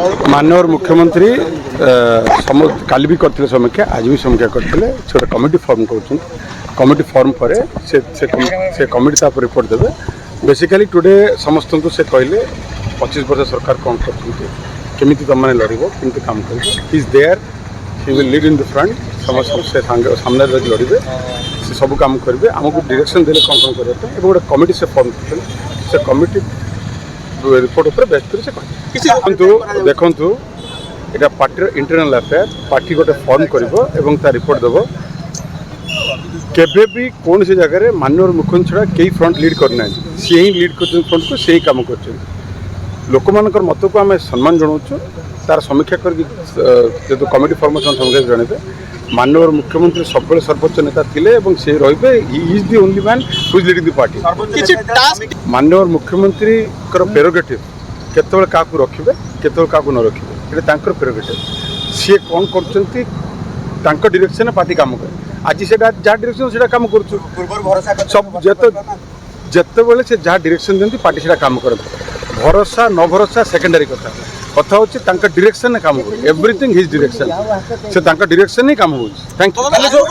माननीय मुख्यमंत्री काली भी करते समीक्षा आज भी समीक्षा करते छोटा कमिटी फॉर्म कर कमिटी फॉर्म पर से कमिटी तापर रिपोर्ट देवे बेसिकली टुडे समस्त को से कहले 25 वर्ष सरकार कौन करमी तुम मैंने लड़ कि काम कर is there he will lead in the front समस्त से सामने लड़े से सब काम करेंगे आमको डायरेक्शन देले कौन कौन करते गोटे कमिटी से फॉर्म करते से कमिटी रिपोर्ट उपर बेस्ट कर से देखु यहाँ पार्टी इंटरनल अफेयर पार्टी गोटे फॉर्म कर रिपोर्ट देव केबे भी कौन सी जगह माननीय मुख्यमंत्री छड़ा कई फ्रंट लीड करना सी ही लीड कर फ्रंट को से ही काम कर लोक मान मत को आम सम्मान जनाऊँ तार समीक्षा कर कमिटी फॉर्मेशन समीक्षा जन माननीय मुख्यमंत्री सब सर्वोच्च नेता थे से रे he is the only man who is leading the party माननीय मुख्यमंत्री प्रेरोगेटिव केतबेले क्या रखिए केतबेले क्या न रखिए ये प्रेरोगेटिव सी कौन कर डायरेक्शन पार्टी काम करे आज से जहाँ डायरेक्शन से काम कर सब जिते बड़े से जहाँ डायरेक्शन दिखती पार्टी से काम कर भरोसा न भरोसा सेकेंडरी कथा कथा होची डायरेक्शन काम कर एवरीथिंग हिज डायरेक्शन से डायरेक्शन ही काम हो। Thank you.